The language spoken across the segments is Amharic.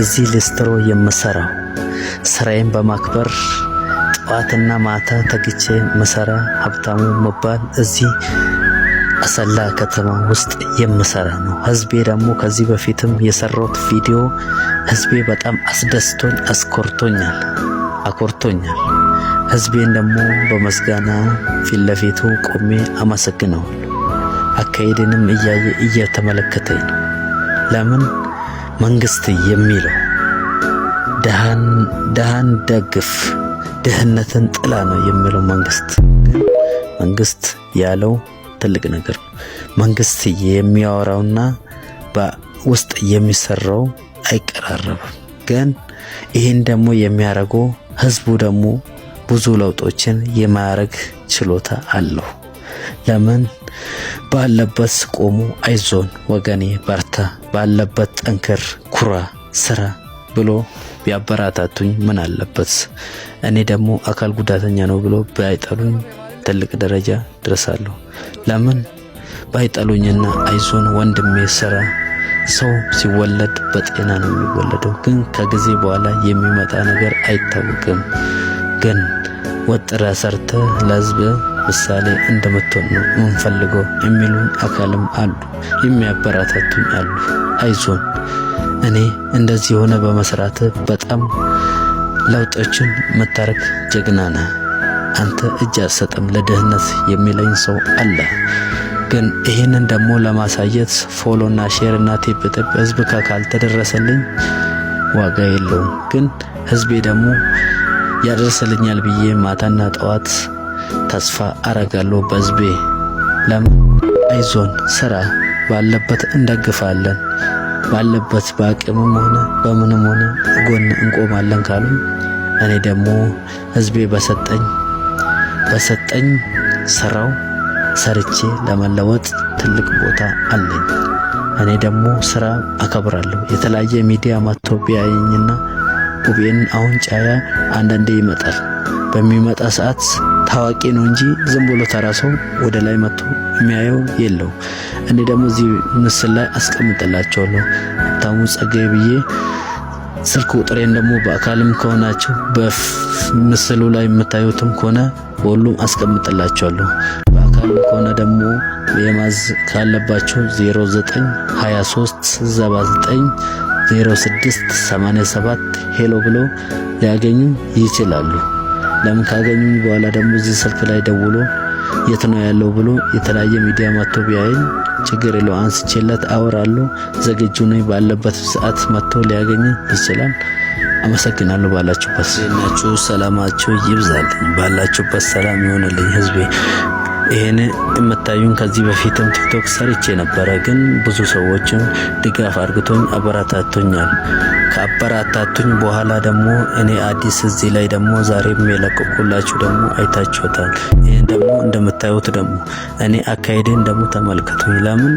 እዚህ ሊስትሮ የምሰራው ስራዬን በማክበር ጠዋትና ማታ ተግቼ መሰራ ሀብታሙ መባል እዚህ አሰላ ከተማ ውስጥ የምሰራ ነው። ህዝቤ ደግሞ ከዚህ በፊትም የሰራሁት ቪዲዮ ህዝቤ በጣም አስደስቶኝ አኮርቶኛል። ህዝቤን ደግሞ በመስጋና ፊት ለፊቱ ቆሜ አመሰግነዋለሁ። አካሄድንም እያየ እየተመለከተኝ ነው። ለምን መንግስት የሚለው ደሃን ደግፍ ድህነትን ጥላ ነው የሚለው መንግስት ያለው ትልቅ ነገር ነው። መንግስት የሚያወራውና በውስጥ የሚሰራው አይቀራረብም። ግን ይሄን ደግሞ የሚያረገው ህዝቡ ደግሞ ብዙ ለውጦችን የማያረግ ችሎታ አለው። ለምን ባለበት ቆሙ አይዞን ወገኔ በርታ፣ ባለበት ጠንክር፣ ኩራ፣ ስራ ብሎ ቢያበረታቱኝ ምን አለበት? እኔ ደግሞ አካል ጉዳተኛ ነው ብሎ ባይጠሉኝ ትልቅ ደረጃ ድረሳለሁ። ለምን ባይጠሉኝና አይዞን ወንድሜ ስራ። ሰው ሲወለድ በጤና ነው የሚወለደው፣ ግን ከጊዜ በኋላ የሚመጣ ነገር አይታወቅም። ግን ወጥረ ሰርተ ለህዝብ ምሳሌ እንደምትሆን ነው እንፈልገው የሚሉኝ አካልም አሉ፣ የሚያበረታቱኝ አሉ። አይዞን እኔ እንደዚህ ሆነ በመስራት በጣም ለውጦችን መታረክ ጀግና ነህ፣ አንተ እጅ አትሰጥም ለድህነት የሚለኝ ሰው አለ። ግን ይሄንን ደግሞ ለማሳየት ፎሎና ሼርና ቴፕ ህዝብ ካልተደረሰልኝ ዋጋ የለውም። ግን ህዝቤ ደግሞ ያደርሰልኛል ብዬ ማታና ጠዋት ተስፋ አረጋለሁ በህዝቤ። ለምን አይዞን ስራ፣ ባለበት እንደግፋለን፣ ባለበት በአቅምም ሆነ በምንም ሆነ ጎን እንቆማለን ካሉ እኔ ደግሞ ህዝቤ በሰጠኝ ስራው ሰርቼ ለመለወጥ ትልቅ ቦታ አለኝ። እኔ ደግሞ ስራ አከብራለሁ። የተለያየ ሚዲያ መጥቶ ቢያየኝና ኡቤን አሁን ጫያ አንዳንዴ ይመጣል። በሚመጣ ሰዓት ታዋቂ ነው እንጂ ዝም ብሎ ተራሰው ወደ ላይ መጥቶ የሚያየው የለው። እኔ ደግሞ እዚህ ምስል ላይ አስቀምጥላችኋለሁ ሀብታሙ ጸጋዬ ብዬ። ስልክ ቁጥሬን ደግሞ በአካልም ከሆናችሁ በምስሉ ላይ የምታዩትም ከሆነ ሁሉም አስቀምጥላችኋለሁ። በአካልም ከሆነ ደግሞ የማዝ ካለባችሁ 0923790687 ሄሎ ብሎ ሊያገኙ ይችላሉ። ለምን ካገኙኝ በኋላ ደግሞ እዚህ ስልክ ላይ ደውሎ የት ነው ያለው ብሎ የተለያየ ሚዲያ መጥቶ ቢያየኝ ችግር የለው፣ አንስቼለት አወራለሁ። ዝግጁ ነኝ። ባለበት ሰዓት መጥቶ ሊያገኝ ይችላል። አመሰግናለሁ። ባላችሁበት ሰላማችሁ ይብዛልኝ። ባላችሁበት ሰላም ይሆንልኝ ህዝቤ። ይሄን የምታዩን ከዚህ በፊትም ቲክቶክ ሰርቼ ነበረ፣ ግን ብዙ ሰዎችም ድጋፍ አድርገውኝ አበረታቶኛል። ከአበረታቱኝ በኋላ ደግሞ እኔ አዲስ እዚህ ላይ ደግሞ ዛሬም የለቀቁላችሁ ደግሞ አይታችሁታል። ይሄን ደግሞ እንደምታዩት ደግሞ እኔ አካሄዴን ደግሞ ተመልከቱኝ። ለምን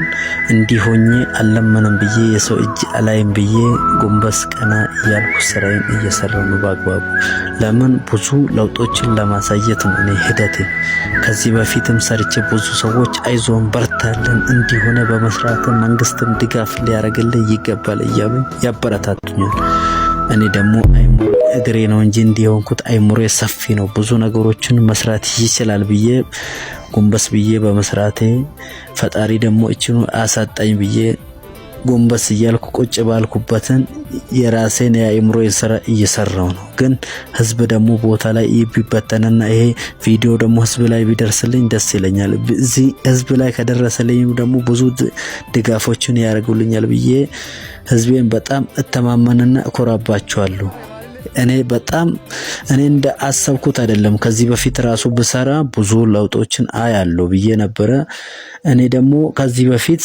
እንዲሆኜ አለምንም ብዬ የሰው እጅ አላይም ብዬ ጎንበስ ቀና እያልኩ ስራዬን እየሰራሁ ነው በአግባቡ። ለምን ብዙ ለውጦችን ለማሳየት ነው እኔ ሂደቴ። ከዚህ በፊትም ሰርቼ ብዙ ሰዎች አይዞን በርታለን እንዲሆነ በመስራት መንግስትም ድጋፍ ሊያረግልህ ይገባል እያሉ ያበረታቱኛል። እኔ ደግሞ አይሙር እግሬ ነው እንጂ እንዲሆንኩት አይሙር ሰፊ ነው፣ ብዙ ነገሮችን መስራት ይችላል ብዬ ጎንበስ ብዬ በመስራቴ ፈጣሪ ደግሞ እቺኑ አሳጣኝ ብዬ ጎንበስ እያልኩ ቁጭ ባልኩበትን የራሴን የአይምሮ ስራ እየሰራው ነው። ግን ህዝብ ደግሞ ቦታ ላይ ቢበተንና ይሄ ቪዲዮ ደግሞ ህዝብ ላይ ቢደርስልኝ ደስ ይለኛል። እዚህ ህዝብ ላይ ከደረሰልኝ ደግሞ ብዙ ድጋፎችን ያደርጉልኛል ብዬ ህዝቤን በጣም እተማመንና እኮራባቸዋለሁ። እኔ እንደ አሰብኩት አይደለም። ከዚህ በፊት ራሱ ብሰራ ብዙ ለውጦችን አያለው ብዬ ነበረ። እኔ ደግሞ ከዚህ በፊት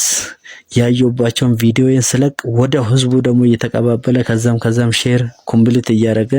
ያየውባቸውን ቪዲዮዬን ስለቅ ወደ ህዝቡ ደግሞ እየተቀባበለ ከዛም ሼር ኮምፕሊት እያደረገ